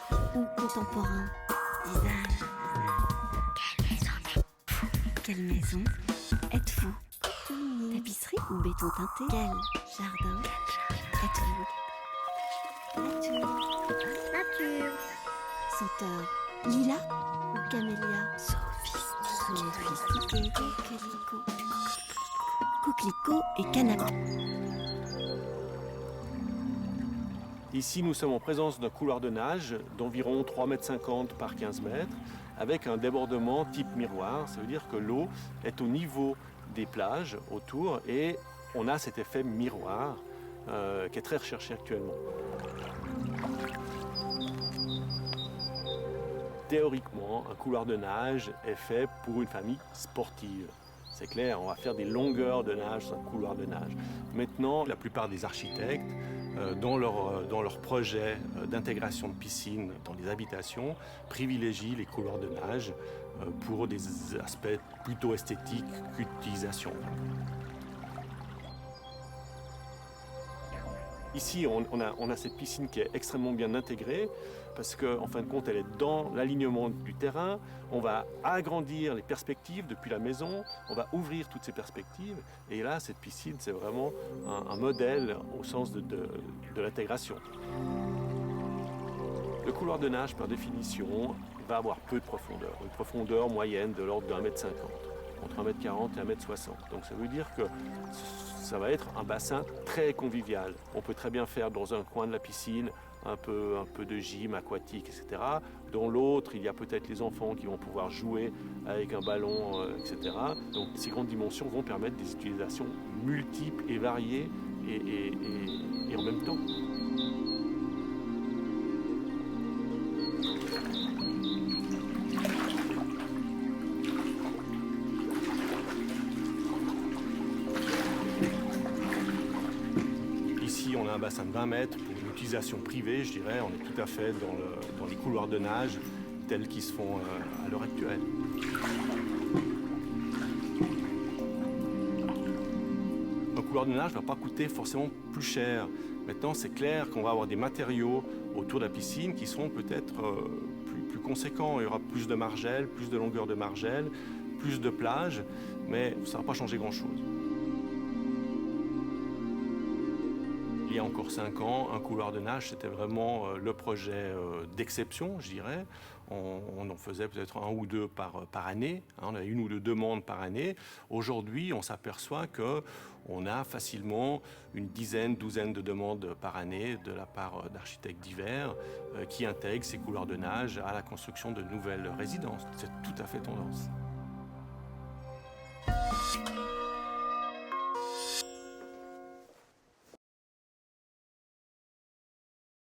antique ou contemporain? Design. Quelle maison êtes-vous? Tapisserie ou béton teinté? Quel jardin êtes-vous? Nature. Senteur lilas ou camélia? Sophistiqué. Coquelicot et canapé. Ici, nous sommes en présence d'un couloir de nage d'environ 3,50 m par 15 mètres, avec un débordement type miroir. Ça veut dire que l'eau est au niveau des plages autour et on a cet effet miroir qui est très recherché actuellement. Théoriquement, un couloir de nage est fait pour une famille sportive. C'est clair, on va faire des longueurs de nage sur un couloir de nage. Maintenant, la plupart des architectes, dans leur projet d'intégration de piscine dans les habitations, privilégient les couloirs de nage pour des aspects plutôt esthétiques qu'utilisation. Ici, on a cette piscine qui est extrêmement bien intégrée parce qu'en fin de compte, elle est dans l'alignement du terrain. On va agrandir les perspectives depuis la maison, on va ouvrir toutes ces perspectives. Et là, cette piscine, c'est vraiment un modèle au sens de l'intégration. Le couloir de nage, par définition, va avoir peu de profondeur. Une profondeur moyenne de l'ordre de 1,50 m, entre 1,40 m et 1,60 m. Donc ça veut dire que ça va être un bassin très convivial. On peut très bien faire dans un coin de la piscine un peu de gym aquatique, etc. Dans l'autre, il y a peut-être les enfants qui vont pouvoir jouer avec un ballon, etc. Donc ces grandes dimensions vont permettre des utilisations multiples et variées et en même temps. Ici, on a un bassin de 20 mètres pour une utilisation privée, je dirais. On est tout à fait dans les couloirs de nage tels qu'ils se font à l'heure actuelle. Un couloir de nage ne va pas coûter forcément plus cher. Maintenant, c'est clair qu'on va avoir des matériaux autour de la piscine qui seront peut-être plus conséquents. Il y aura plus de margelles, plus de longueur de margelles, plus de plages, mais ça ne va pas changer grand-chose. Il y a encore 5 ans, un couloir de nage, c'était vraiment le projet d'exception, je dirais. On en faisait peut-être 1 ou 2 par année. On a 1 ou 2 demandes par année. Aujourd'hui, on s'aperçoit qu'on a facilement une dizaine, douzaine de demandes par année de la part d'architectes divers qui intègrent ces couloirs de nage à la construction de nouvelles résidences. C'est tout à fait tendance.